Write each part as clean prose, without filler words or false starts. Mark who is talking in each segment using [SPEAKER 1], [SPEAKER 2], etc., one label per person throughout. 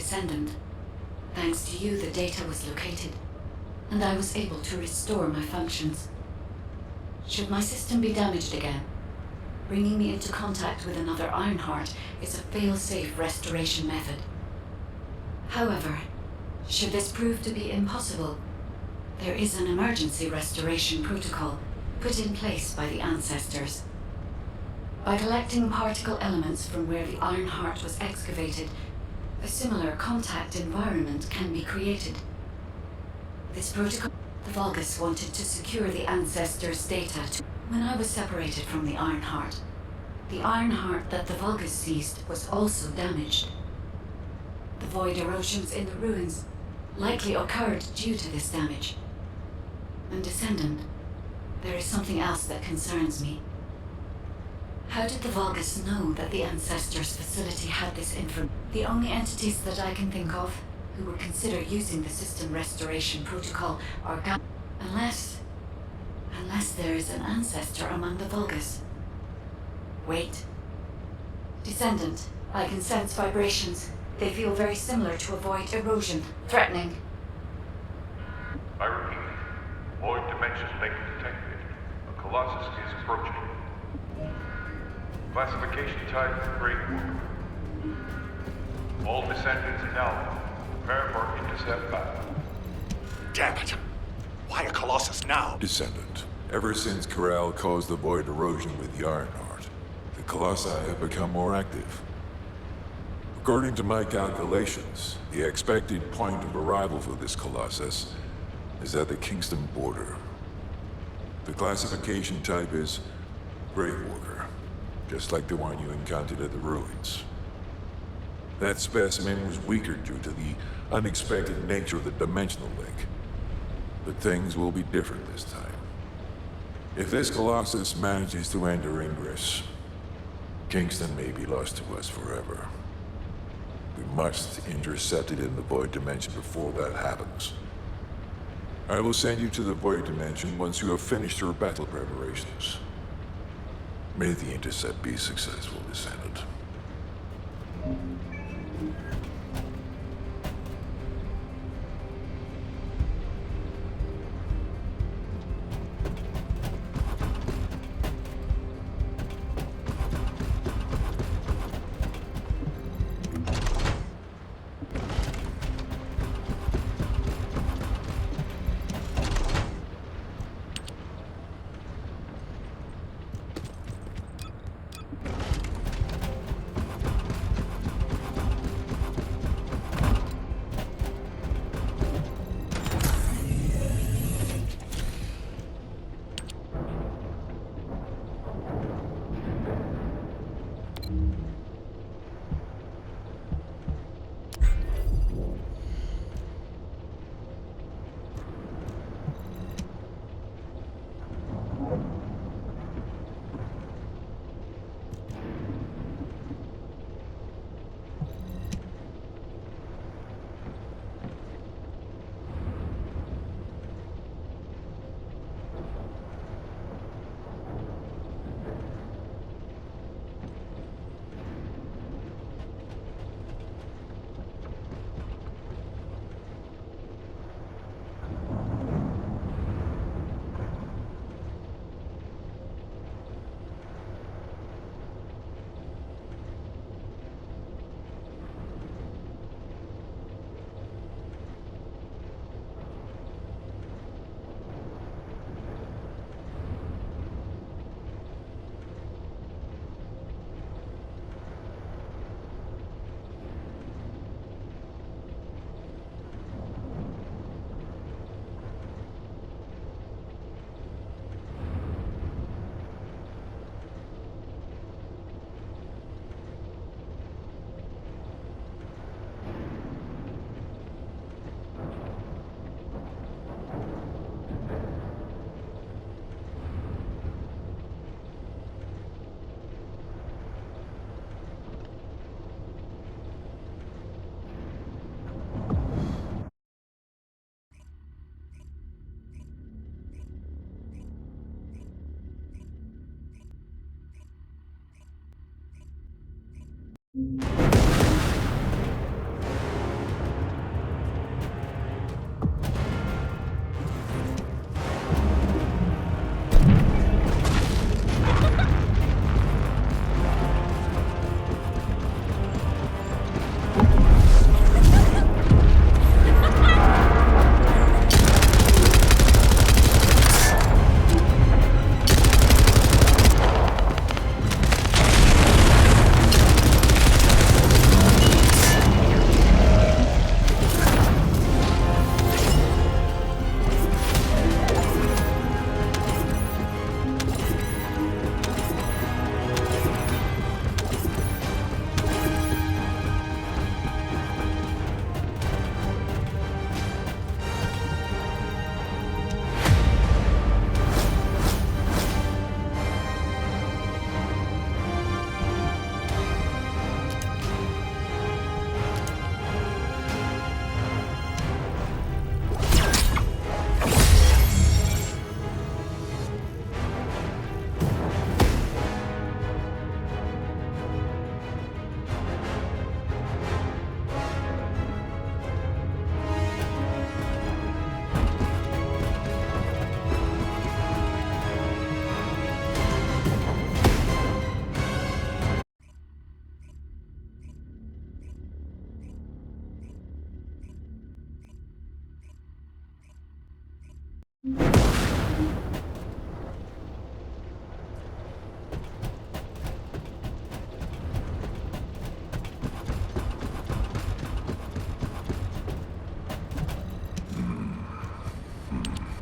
[SPEAKER 1] Descendant. Thanks to you, the data was located, and I was able to restore my functions. Should my system be damaged again, bringing me into contact with another Ironheart is a fail-safe restoration method. However, should this prove to be impossible, there is an emergency restoration protocol put in place by the ancestors. By collecting particle elements from where the Ironheart was excavated, a similar contact environment can be created. This protocol, the Vulgus wanted to secure the ancestors' data when I was separated from the Ironheart. The Ironheart that the Vulgus seized was also damaged. The void erosions in the ruins likely occurred due to this damage. And Descendant, there is something else that concerns me. How did the Vulgus know that the Ancestors facility had this information? The only entities that I can think of who would consider using the system restoration protocol are unless there is an ancestor among the Vulgus. Wait. Descendant, I can sense vibrations. They feel very similar to a void erosion, threatening.
[SPEAKER 2] I repeat, void dimensions being detected. A colossus is approaching. Classification type, Great Worker. All descendants now, prepare for intercept battle.
[SPEAKER 3] Damn it! Why a colossus now?
[SPEAKER 4] Descendant. Ever since Corral caused the void erosion with the Ironheart, the colossi have become more active. According to my calculations, the expected point of arrival for this colossus is at the Kingston border. The classification type is Great Worker, just like the one you encountered at the ruins. That specimen was weaker due to the unexpected nature of the dimensional link. But things will be different this time. If this colossus manages to enter Ingress, Kingston may be lost to us forever. We must intercept it in the Void Dimension before that happens. I will send you to the Void Dimension once you have finished your battle preparations. May the intercept be successful, Descendant.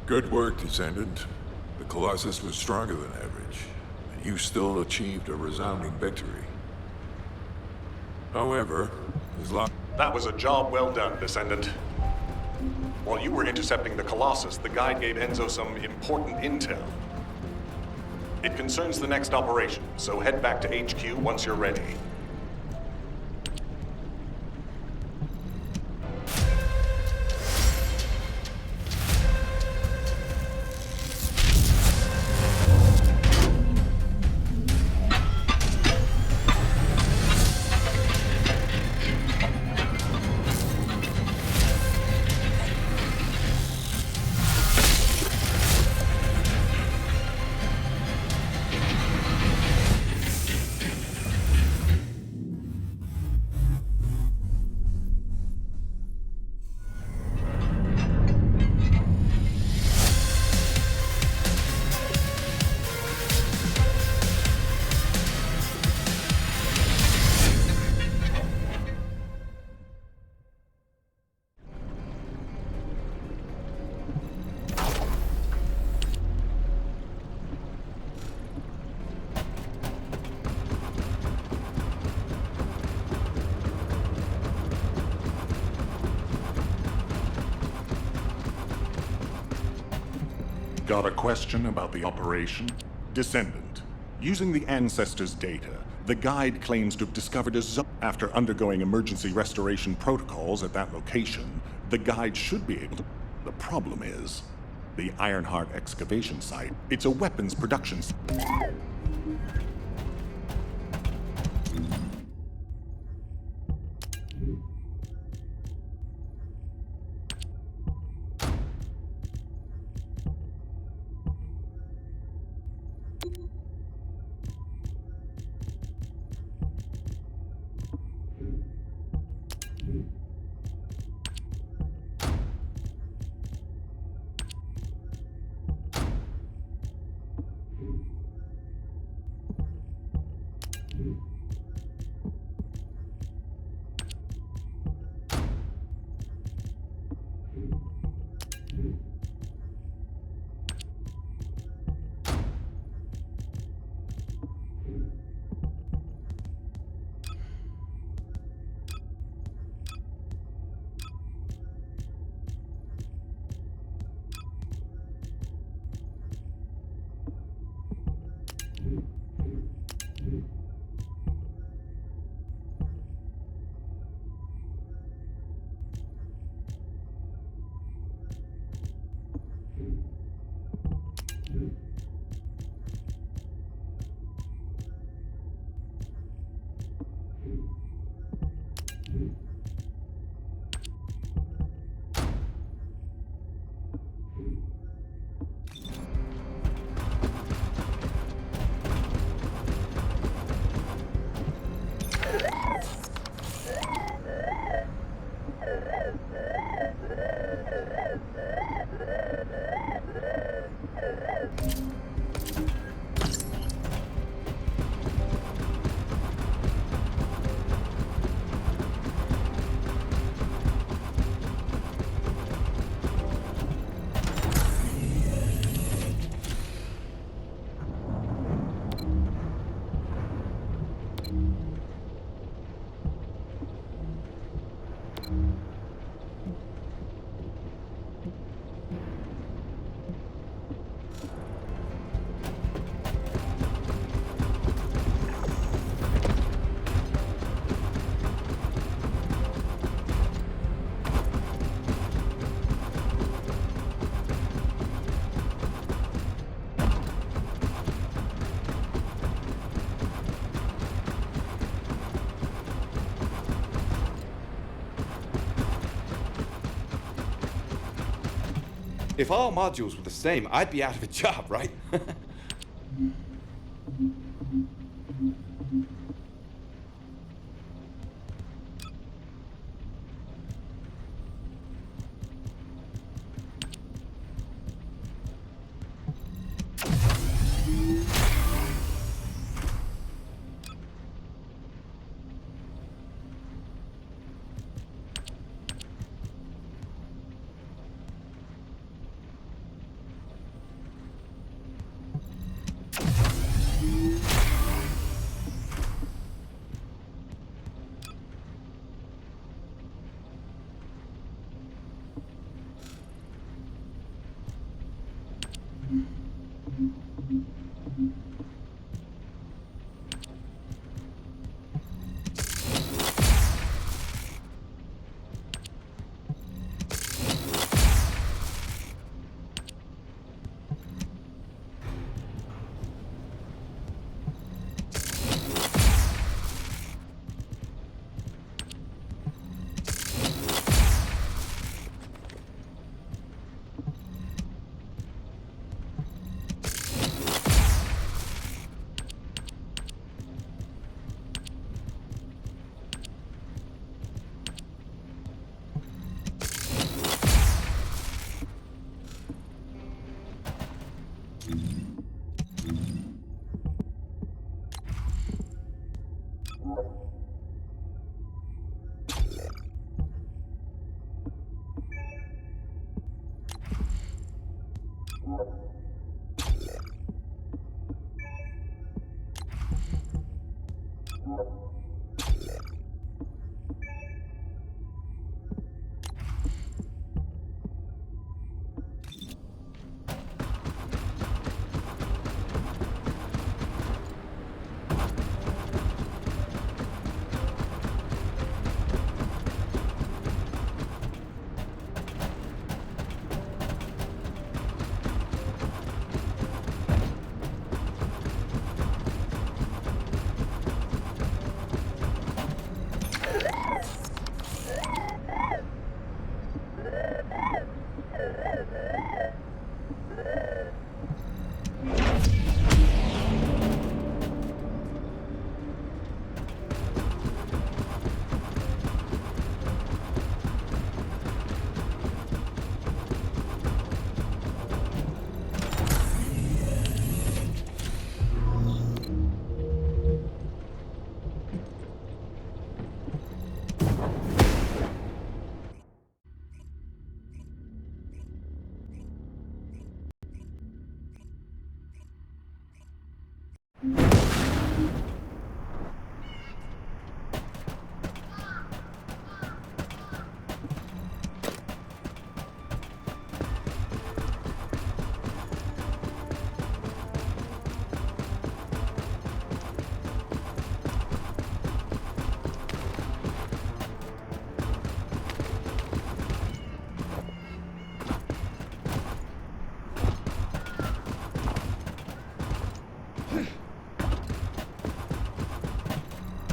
[SPEAKER 4] Good work, Descendant. The Colossus was stronger than average, and you still achieved a resounding victory. However, as long...
[SPEAKER 3] That was a job well done, Descendant. While you were intercepting the Colossus, the guide gave Enzo some important intel. It concerns the next operation, so head back to HQ once you're ready. Got a question about the operation? Descendant. Using the Ancestors' data, the guide claims to have discovered a zone. After undergoing emergency restoration protocols at that location, the guide should be able to... The problem is, the Ironheart excavation site. It's a weapons production site.
[SPEAKER 5] If all modules were the same, I'd be out of a job, right?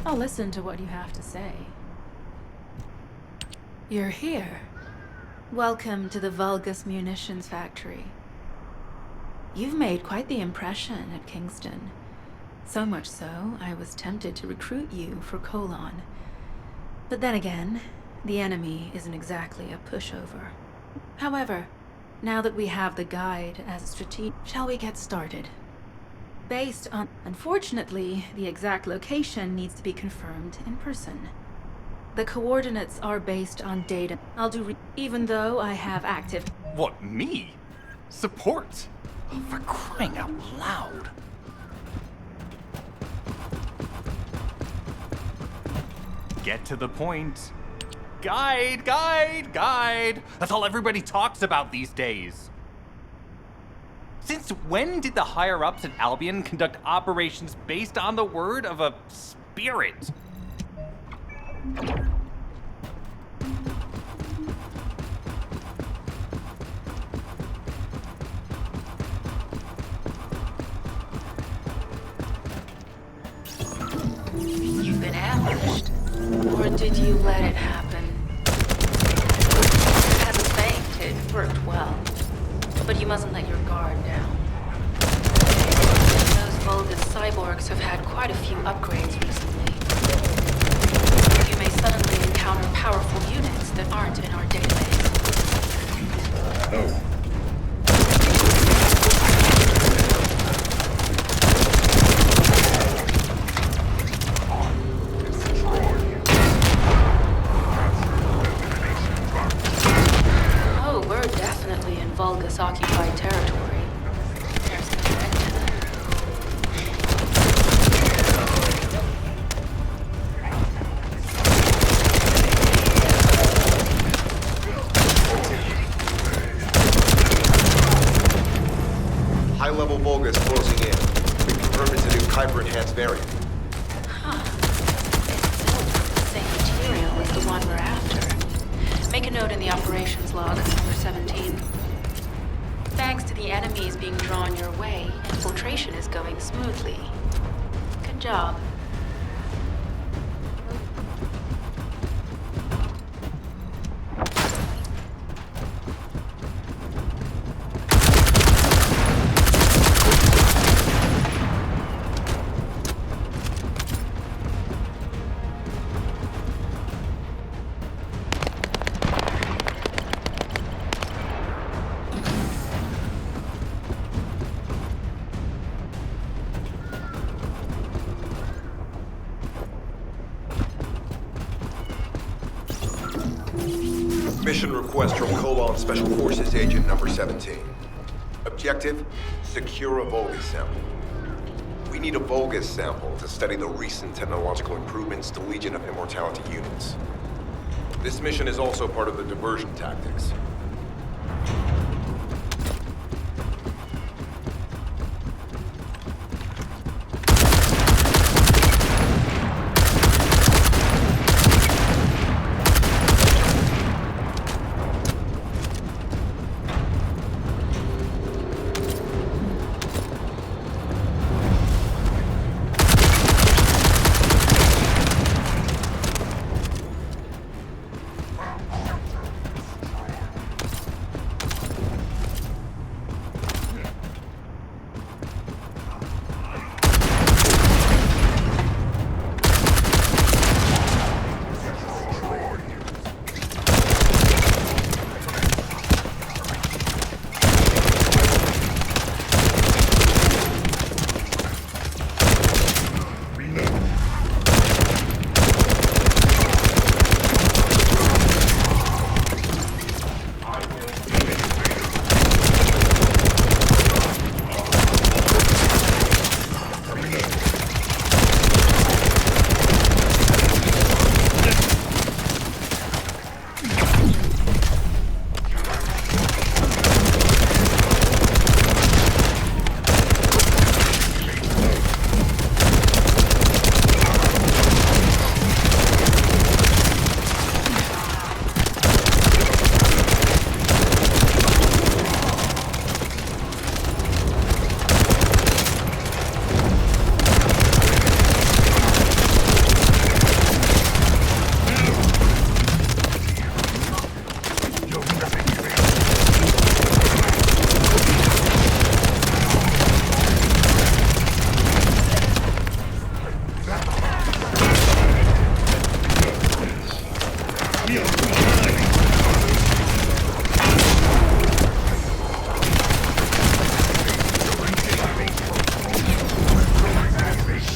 [SPEAKER 6] I'll listen to what you have to say. You're here. Welcome to the Vulgus Munitions Factory. You've made quite the impression at Kingston. So much so, I was tempted to recruit you for Colon. But then again, the enemy isn't exactly a pushover. However, now that we have the guide as a strategic, shall we get started? Based on... Unfortunately, the exact location needs to be confirmed in person. The coordinates are based on data. Even though I have active...
[SPEAKER 7] What, me? Support? Oh, for crying out loud. Get to the point. Guide, guide, guide. That's all everybody talks about these days. Since when did the higher-ups at Albion conduct operations based on the word of a spirit?
[SPEAKER 6] You've been ambushed. Or did you let it happen? As a feint, it worked well. But you mustn't let your guard down. Those Vulgus cyborgs have had quite a few upgrades recently. You may suddenly encounter powerful units that aren't in our database.
[SPEAKER 4] No.
[SPEAKER 6] Oh, we're definitely in Vulgus-occupied territory. There's no end to that.
[SPEAKER 8] High-level Vulgus closing in. We confirmed it's a new Kuiper-enhanced variant.
[SPEAKER 6] Huh. It's built with the same material as the one we're after. Make a note in the operations log, number 17. Thanks to the enemies being drawn your way, infiltration is going smoothly. Good job.
[SPEAKER 8] Mission request from Colon Special Forces Agent number 17. Objective, secure a Vulgus sample. We need a Vulgus sample to study the recent technological improvements to Legion of Immortality units. This mission is also part of the diversion tactics.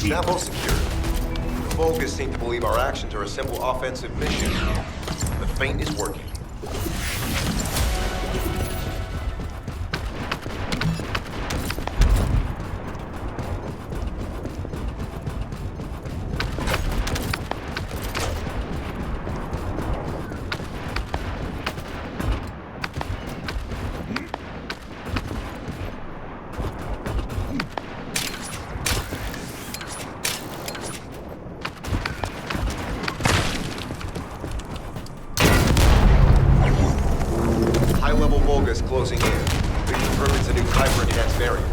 [SPEAKER 8] Sample secured. The Vulgus seem to believe our actions are a simple offensive mission. The feint is working. High-level Vulgus closing in. We confirm it's a new Kyber-enhanced variant.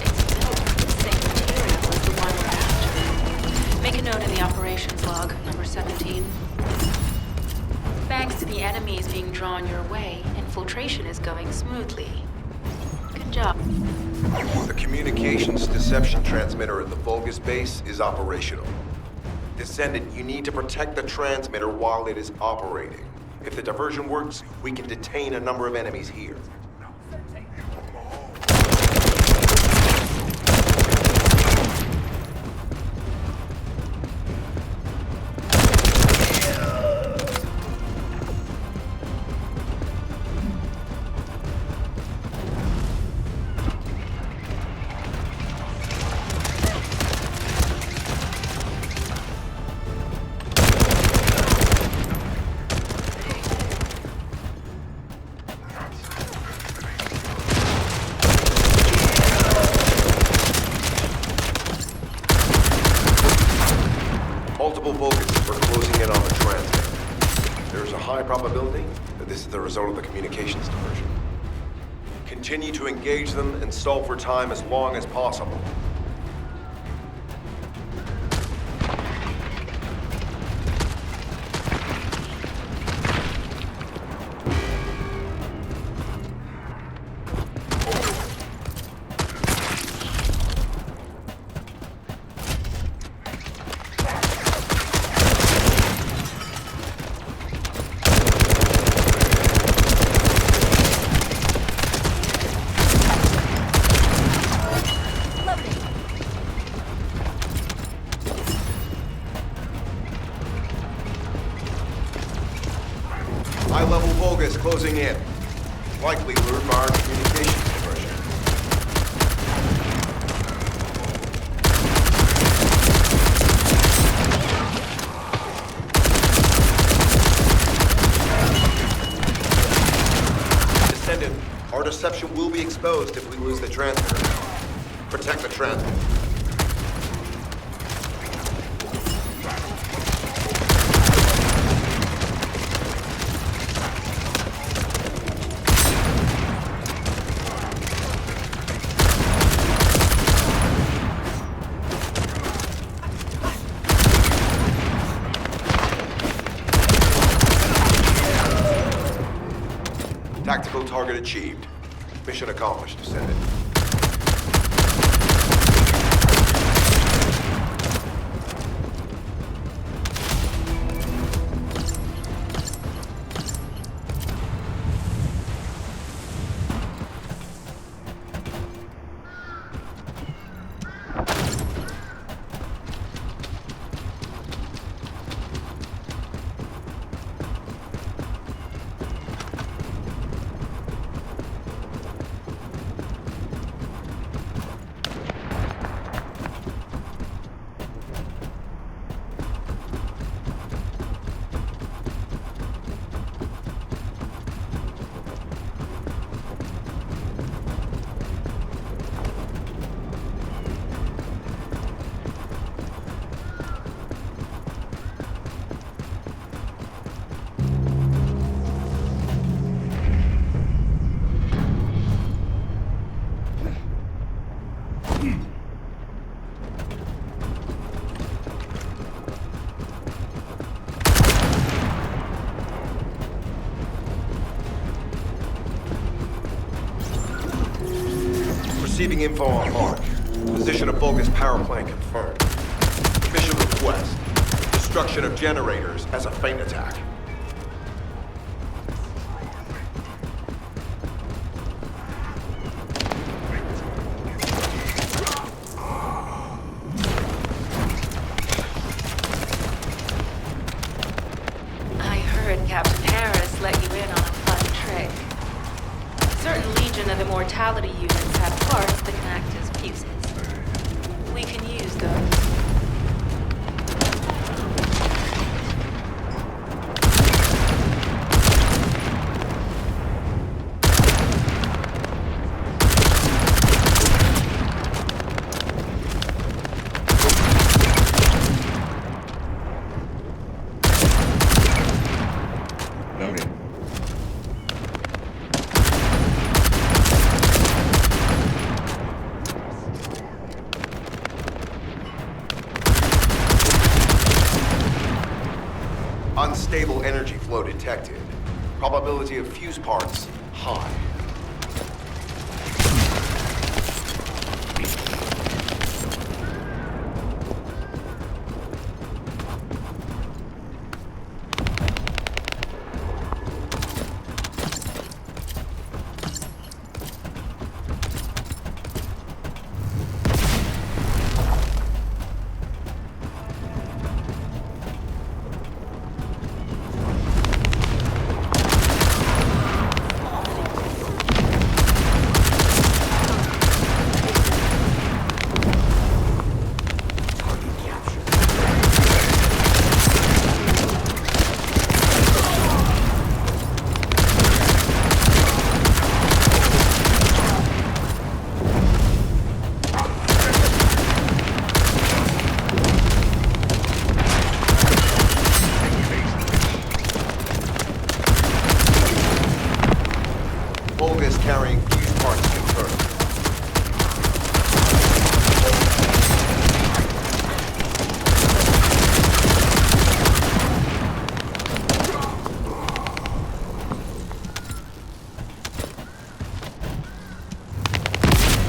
[SPEAKER 6] It's still the same material as the one we're after. Make a note in the operations log, number 17. Thanks to the enemies being drawn your way, infiltration is going smoothly. Good job.
[SPEAKER 8] The communications deception transmitter at the Vulgus base is operational. Descendant, you need to protect the transmitter while it is operating. If the diversion works, we can detain a number of enemies here. Multiple Vulcans are closing in on the transmitter. There is a high probability that this is the result of the communications diversion. Continue to engage them and stall for time as long as possible.
[SPEAKER 9] Loading.
[SPEAKER 8] High-level Vulgus closing in. Likely lured by our communications diversion. Descendant, our deception will be exposed if we lose the transmitter. Protect the transmitter. Tactical target achieved. Mission accomplished, Descendant. Receiving info on mark. Position of Vulgus power plant confirmed. Mission request. Destruction of generators as a feint attack.
[SPEAKER 6] I heard Captain Harris let you in on a fun trick. Certain Legion of Immortality units have parts that can act as fuses. We can use those.
[SPEAKER 3] Noted.
[SPEAKER 8] Unstable energy flow detected. Probability of fuse parts, high. Vulgus carrying fuse parts confirmed.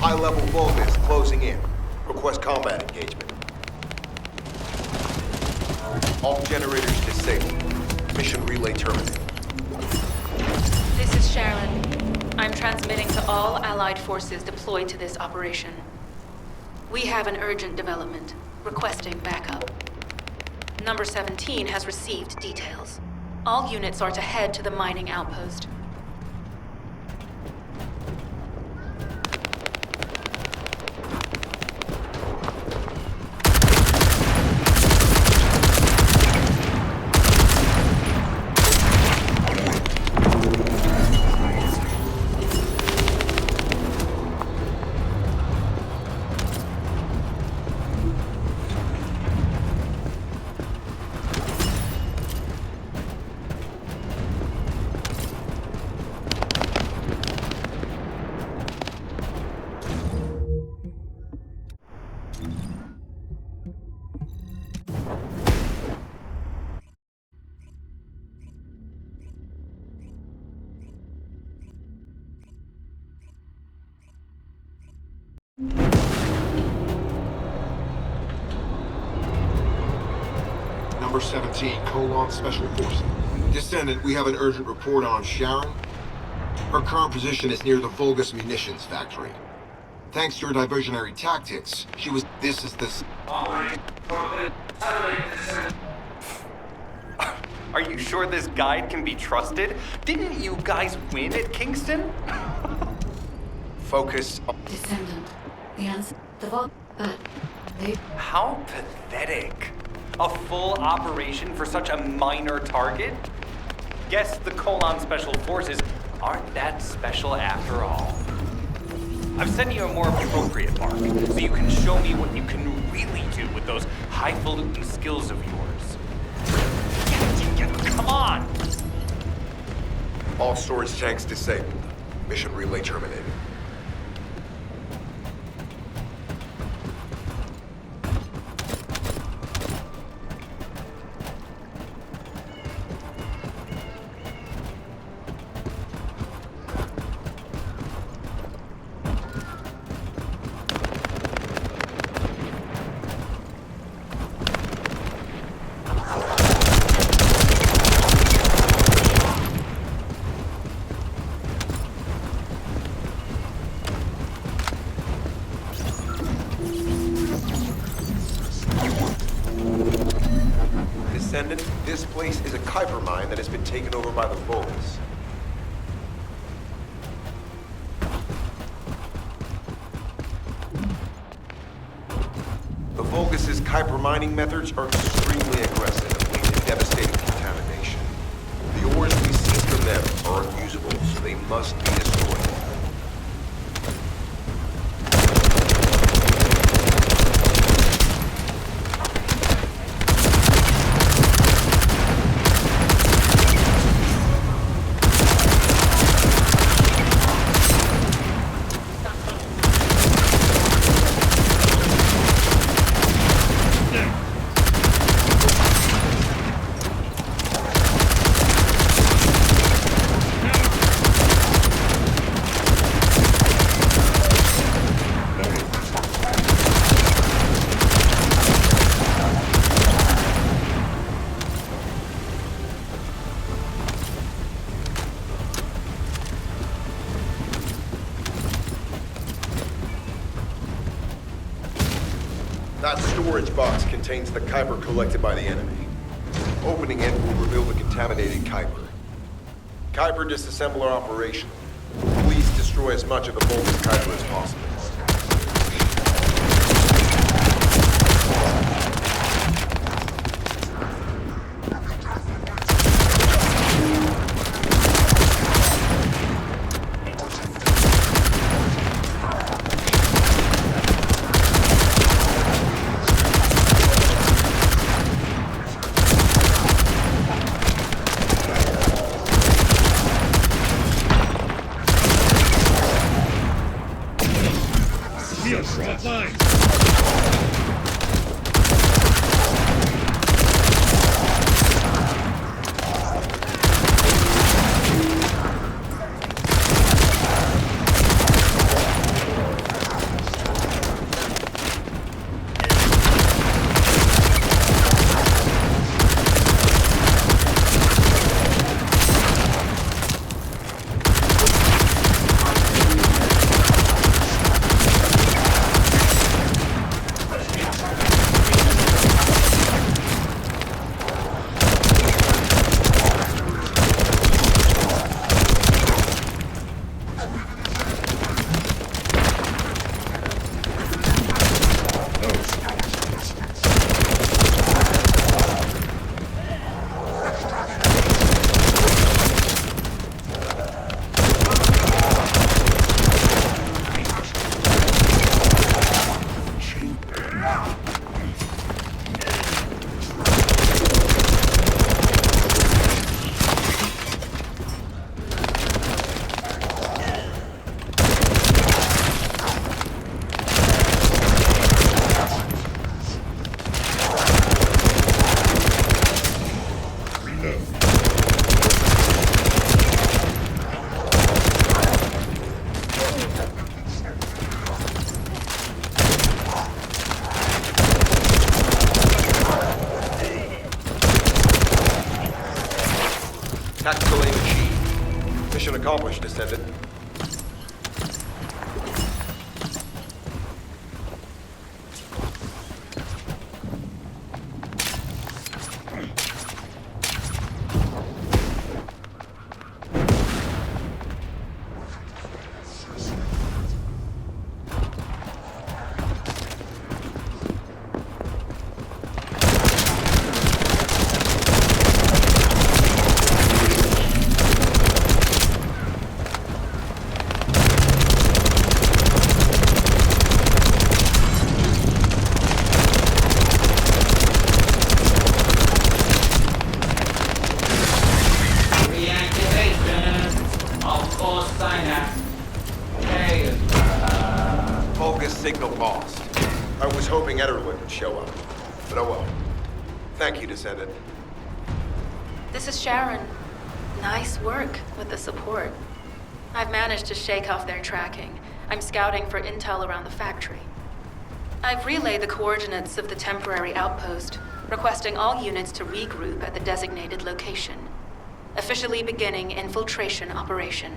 [SPEAKER 8] High-level Vulgus closing in. Request combat engagement. All generators disabled. Mission relay terminated.
[SPEAKER 6] This is Sharon. I'm transmitting to all Allied forces deployed to this operation. We have an urgent development, requesting backup. Number 17 has received details. All units are to head to the mining outpost.
[SPEAKER 8] Number 17, Colon Special Forces. Descendant, we have an urgent report on Sharon. Her current position is near the Vulgus munitions factory. Thanks to your diversionary tactics, she was... This is this...
[SPEAKER 7] Are you sure this guide can be trusted? Didn't you guys win at Kingston?
[SPEAKER 8] Focus...
[SPEAKER 1] Descendant. The answer. The vault. They.
[SPEAKER 7] How pathetic. A full operation for such a minor target? Guess the Colon Special Forces aren't that special after all. I've sent you a more appropriate mark, so you can show me what you can really do with those highfalutin skills of yours. Come on!
[SPEAKER 8] All storage tanks disabled. Mission relay terminated. Descendant, this place is a Kuiper mine that has been taken over by the Vulgus. The Vulgus' Kuiper mining methods are extremely aggressive and lead to devastating contamination. The ores we seize from them are unusable, so they must be destroyed. That storage box contains the Kuiper collected by the enemy. Opening it will reveal the contaminated Kuiper. Kuiper disassembler operation. Please destroy as much of the Vulgus Kuiper as possible. Tactical aim achieved. Mission accomplished, Descendant. Signal lost. I was hoping Ederlin would show up. But oh well. Thank you, Descendant.
[SPEAKER 6] This is Sharon. Nice work with the support. I've managed to shake off their tracking. I'm scouting for intel around the factory. I've relayed the coordinates of the temporary outpost, requesting all units to regroup at the designated location. Officially beginning infiltration operation.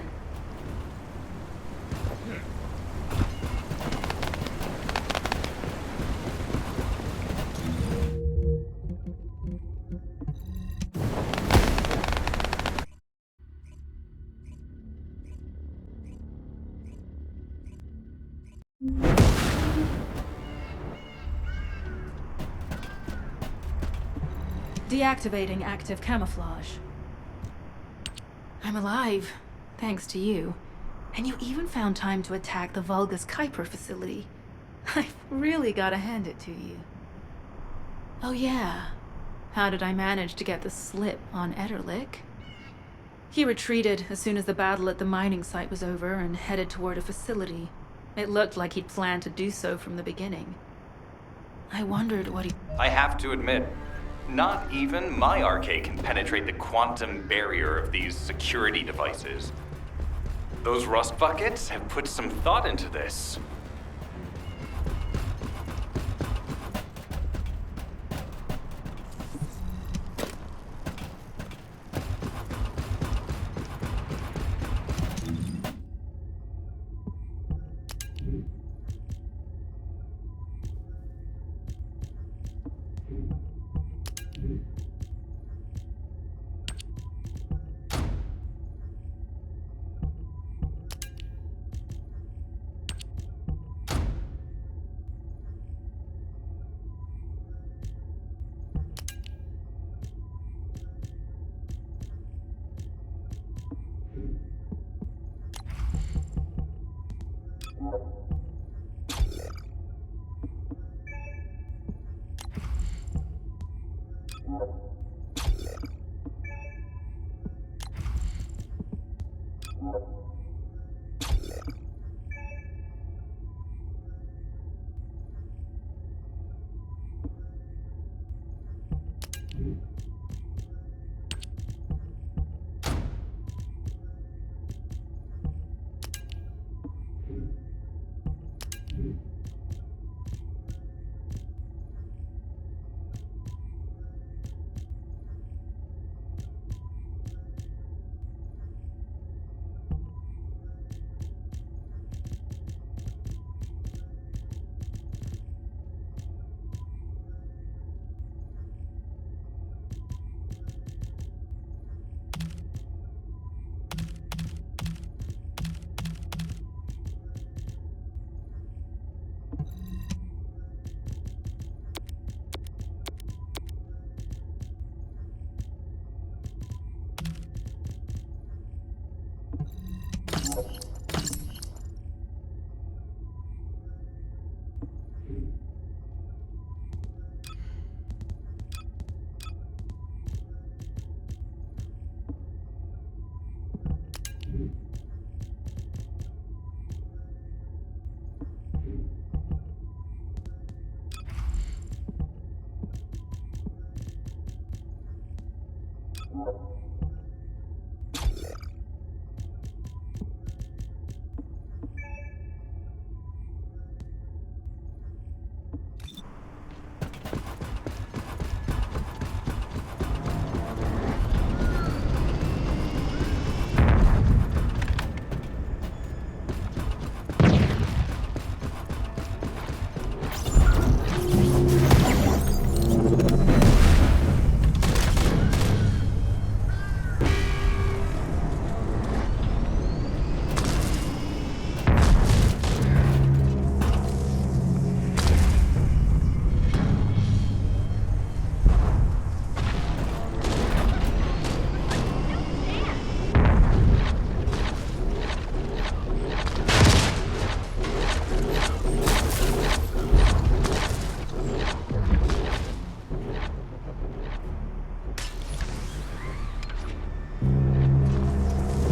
[SPEAKER 6] Deactivating active camouflage. I'm alive, thanks to you. And you even found time to attack the Vulgus Kuiper facility. I've really gotta hand it to you. Oh yeah, how did I manage to get the slip on Ederlich? He retreated as soon as the battle at the mining site was over and headed toward a facility. It looked like he'd planned to do so from the beginning. I wondered what he...
[SPEAKER 7] I have to admit, not even my arcade can penetrate the quantum barrier of these security devices. Those rust buckets have put some thought into this.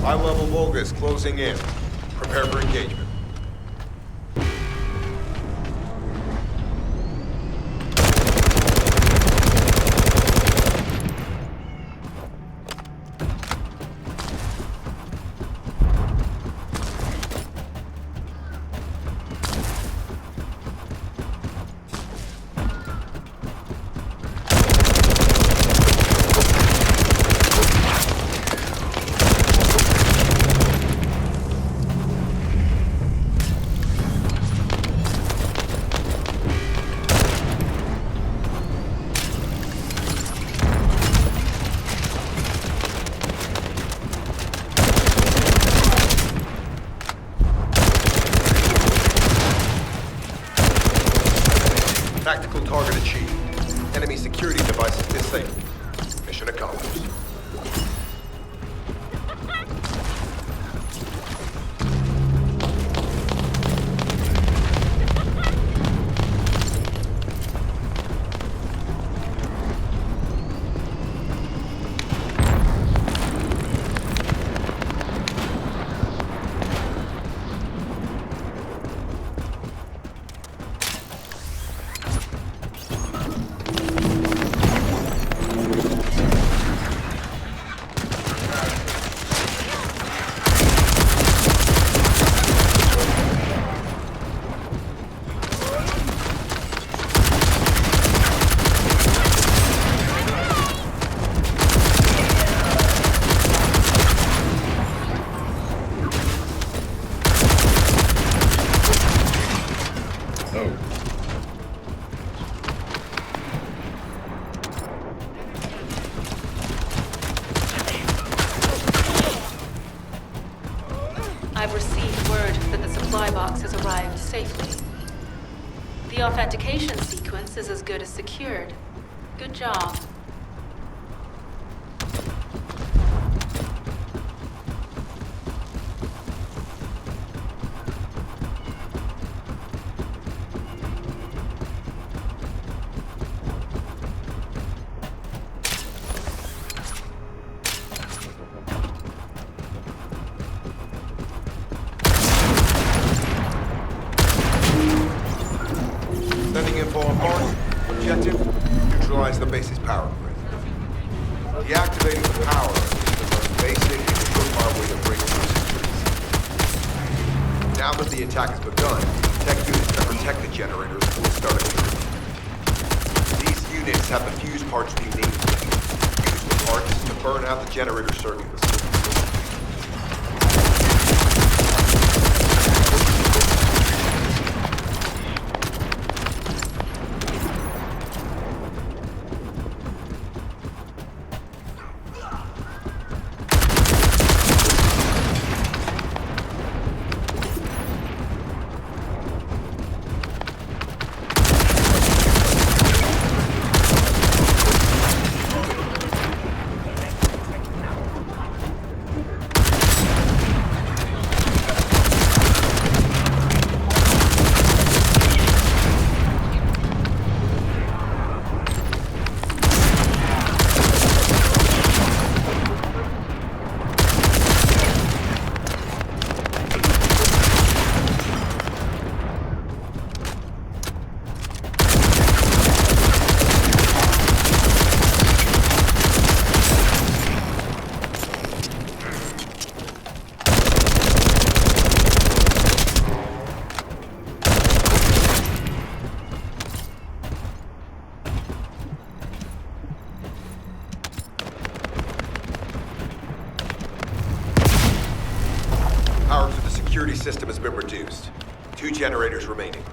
[SPEAKER 8] High-level Vulgus closing in. Prepare for engagement. Tactical target achieved. Enemy security devices disabled. Mission accomplished.
[SPEAKER 6] I've received word that the supply box has arrived safely. The authentication sequence is as good as secured. Good job.
[SPEAKER 8] Sending info on mark. Objective, neutralize the base's power grid. Deactivating the power is the most basic and surefire way to break through security. Now that the attack has begun, tech units that protect the generators will start executing. These units have the fuse parts we need. Use the parts to burn out the generator circuits. Power to the security system has been reduced. 2 generators remaining.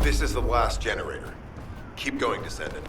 [SPEAKER 8] This is the last generator. Keep going, Descendant.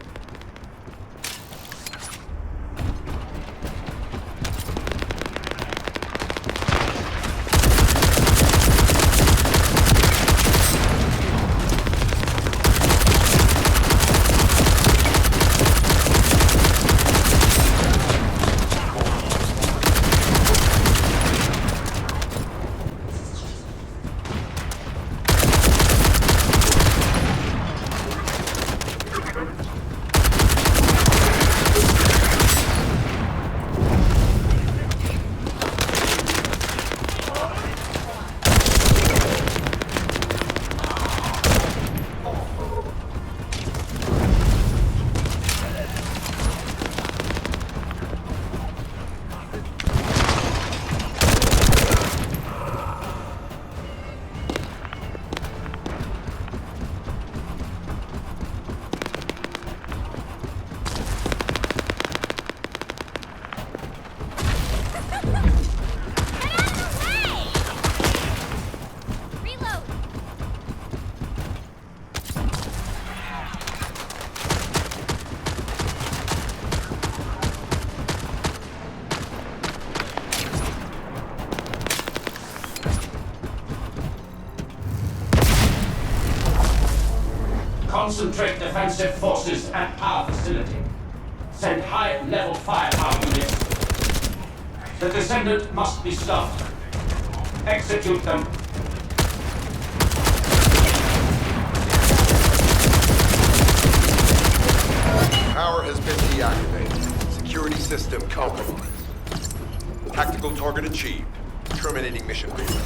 [SPEAKER 9] Concentrate defensive forces at our facility. Send high-level firepower units. The Descendant must be stopped. Execute them.
[SPEAKER 8] system compromised. Tactical target achieved. Terminating mission relay.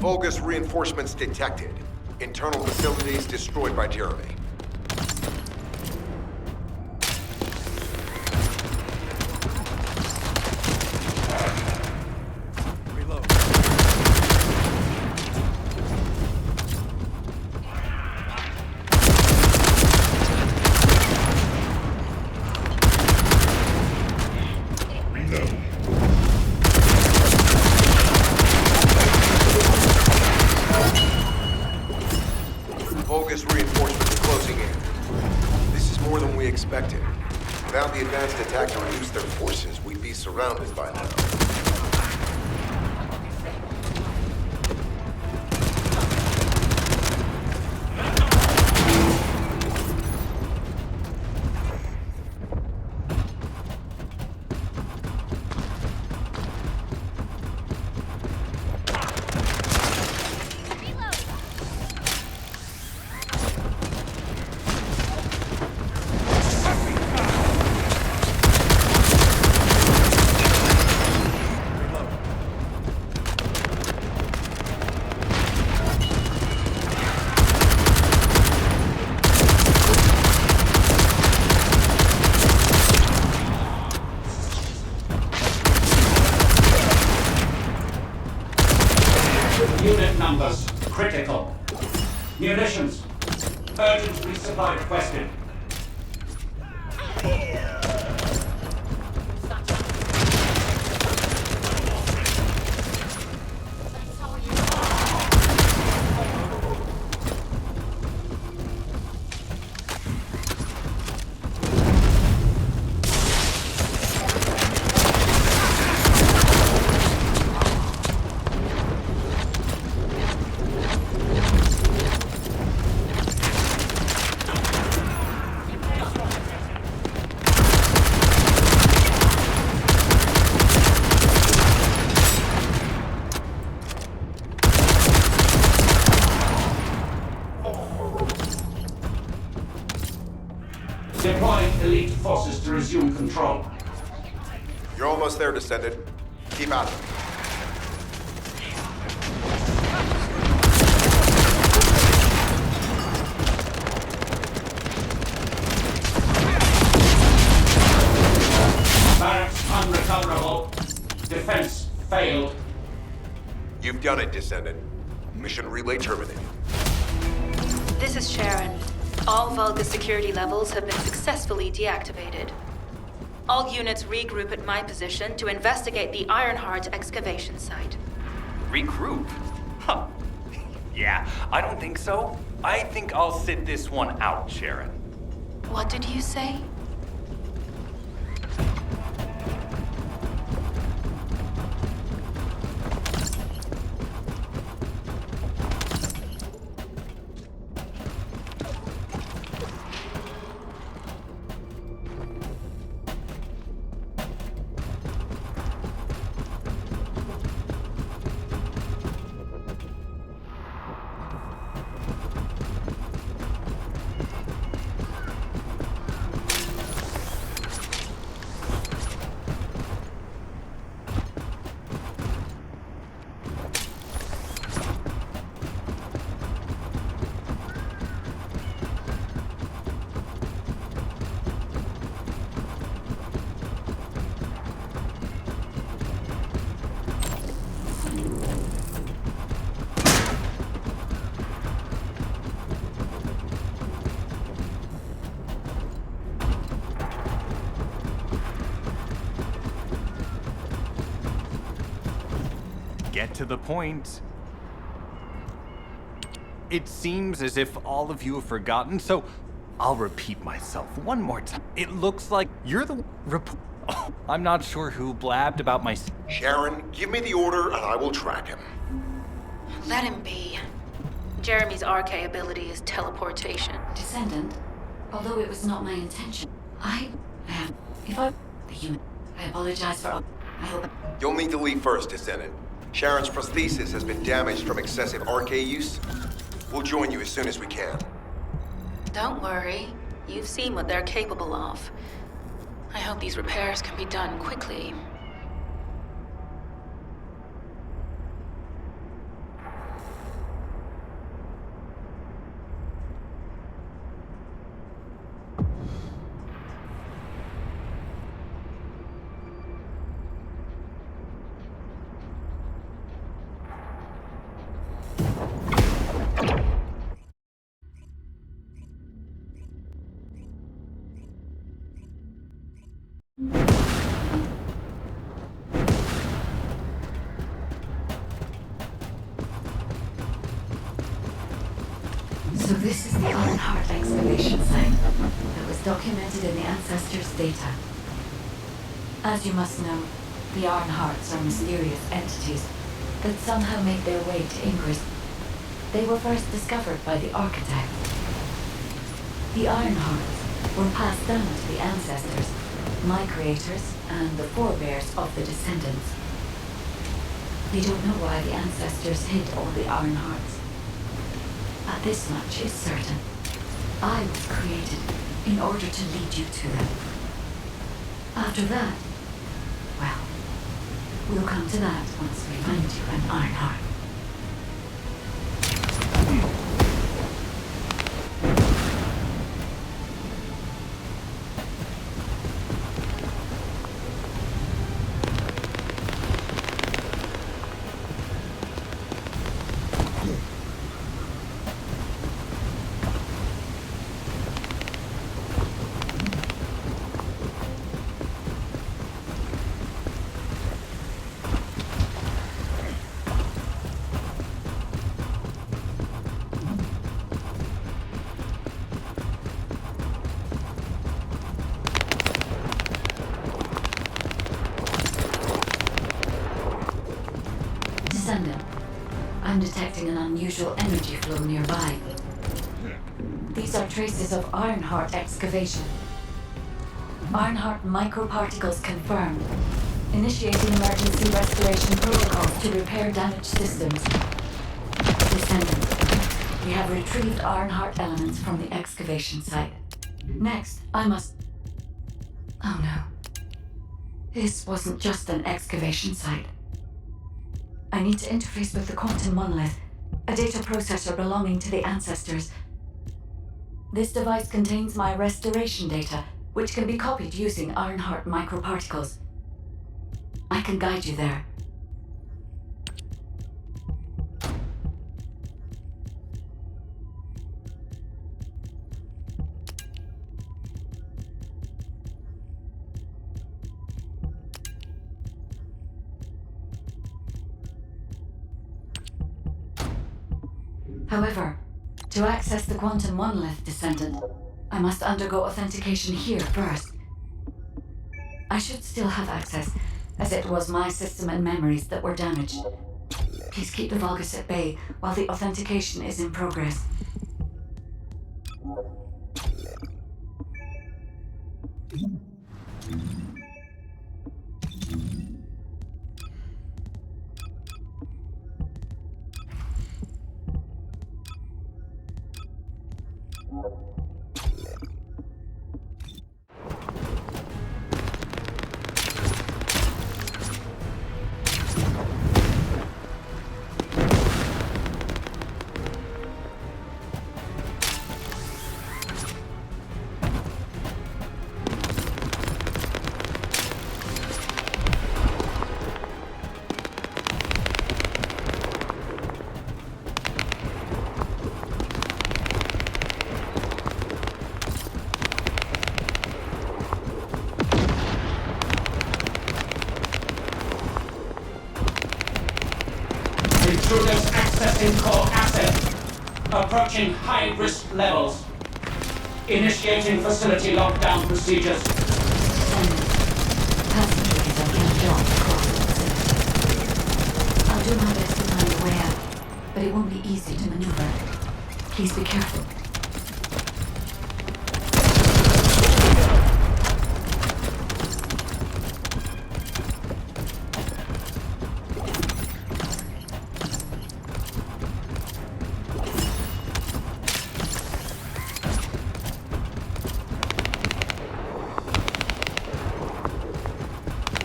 [SPEAKER 8] Vulgus reinforcements detected. Internal facilities destroyed by Jeremy. Vulgus reinforcements closing in. This is more than we expected. Without the advanced attack to reduce their forces, we'd be surrounded by now.
[SPEAKER 9] Unit numbers critical. Munitions. Urgent resupply requested. Deploying elite forces to resume control.
[SPEAKER 8] You're almost there, Descendant. Keep at it.
[SPEAKER 9] Barracks unrecoverable. Defense failed.
[SPEAKER 8] You've done it, Descendant. Mission relay terminated.
[SPEAKER 6] This is Sharon. All Vulgus security levels have been successfully deactivated. All units regroup at my position to investigate the Ironheart excavation site.
[SPEAKER 7] Regroup? Huh. Yeah, I don't think so. I think I'll sit this one out, Sharon.
[SPEAKER 6] What did you say?
[SPEAKER 7] Get to the point. It seems as if all of you have forgotten, so I'll repeat myself one more time. It looks like you're the Oh, I'm not sure who blabbed about my...
[SPEAKER 8] Sharon, give me the order and I will track him.
[SPEAKER 6] Let him be. Jeremy's RK ability is teleportation.
[SPEAKER 1] Descendant, although it was not my intention, the human, I apologize for all. I hope...
[SPEAKER 8] You'll need to leave first, Descendant. Sharon's prosthesis has been damaged from excessive RK use. We'll join you as soon as we can.
[SPEAKER 6] Don't worry. You've seen what they're capable of. I hope these repairs can be done quickly.
[SPEAKER 1] So this is the Ironheart excavation site that was documented in the Ancestors' data. As you must know, the Ironhearts are mysterious entities that somehow made their way to Ingress. They were first discovered by the Architect. The Ironhearts were passed down to the Ancestors, my creators, and the forebears of the Descendants. We don't know why the Ancestors hid all the Ironhearts. But this much is certain. I was created in order to lead you to them. After that, well, we'll come to that once we find you an Ironheart. Descendant, I'm detecting an unusual energy flow nearby. These are traces of Ironheart excavation. Ironheart microparticles confirmed. Initiating emergency restoration protocols to repair damaged systems. Descendant, we have retrieved Ironheart elements from the excavation site. Next, I must... Oh no. This wasn't just an excavation site. I need to interface with the quantum monolith, a data processor belonging to the ancestors. This device contains my restoration data, which can be copied using Ironheart microparticles. I can guide you there. However, to access the quantum monolith, Descendant, I must undergo authentication here first. I should still have access, as it was my system and memories that were damaged. Please keep the Vulgus at bay while the authentication is in progress.
[SPEAKER 9] Intruders accessing core asset. Approaching high-risk levels. Initiating facility lockdown procedures.
[SPEAKER 1] Passengers are being dropped across the Pacific. I'll do my best to find a way out, but it won't be easy to maneuver. Please be careful.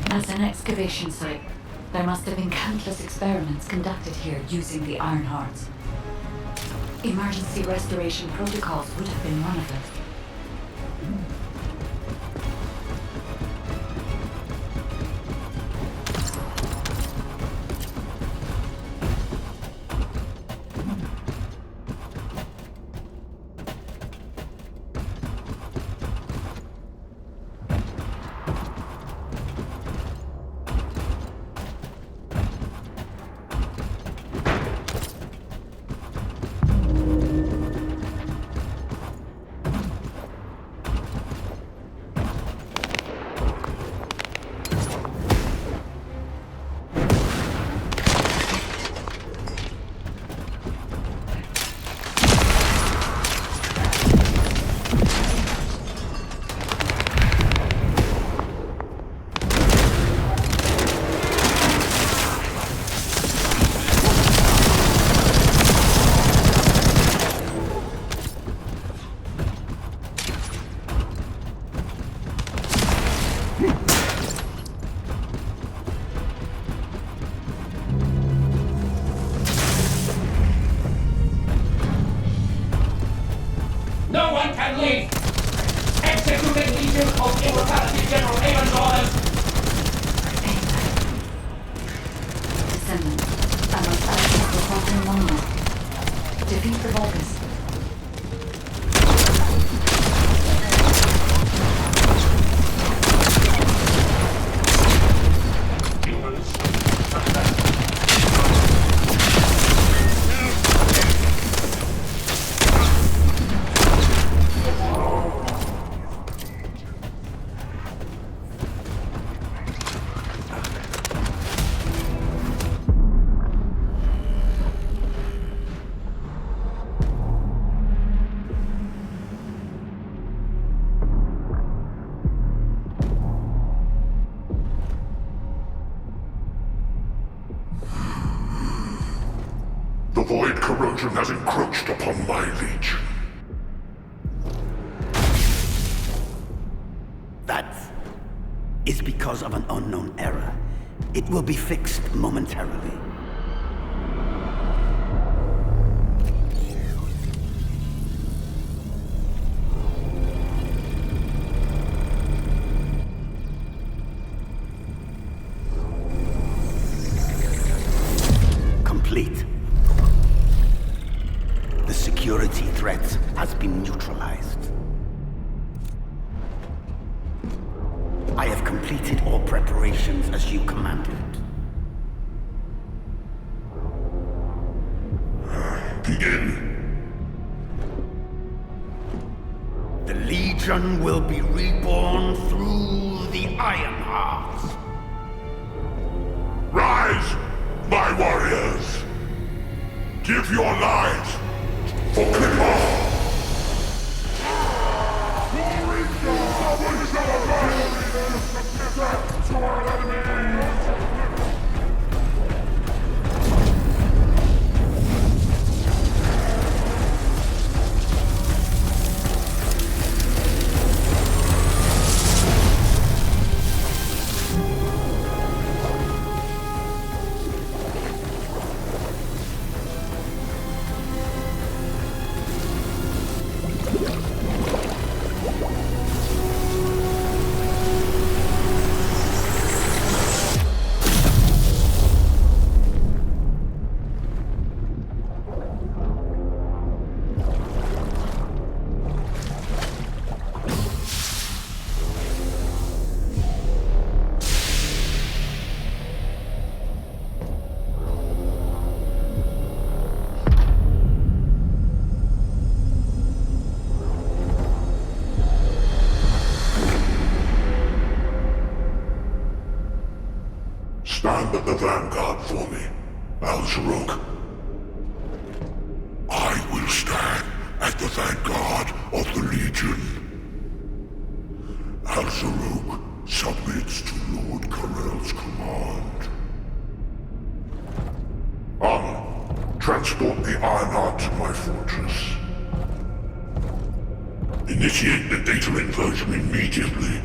[SPEAKER 1] As an excavation site, there must have been countless experiments conducted here using the Ironhearts. Emergency restoration protocols would have been one of them.
[SPEAKER 9] No one can leave! Executing Legion of Immortality General Aben's orders!
[SPEAKER 1] Descendant, I must access the quantum monolith. Defeat the Vulgus.
[SPEAKER 10] The void corrosion has encroached upon my legion.
[SPEAKER 11] That's is because of an unknown error. It will be fixed momentarily. Complete. The security threat has been neutralized. I have completed all preparations as you commanded.
[SPEAKER 10] Begin.
[SPEAKER 11] The Legion will be reborn through the Iron Heart.
[SPEAKER 10] Rise, my warriors! Give your lives for Clipper! Stand at the vanguard for me, Al-Zaruk. I will stand at the vanguard of the Legion. Al-Zaruk submits to Lord Karel's command. Transport the Ironheart to my fortress. Initiate the data inversion immediately.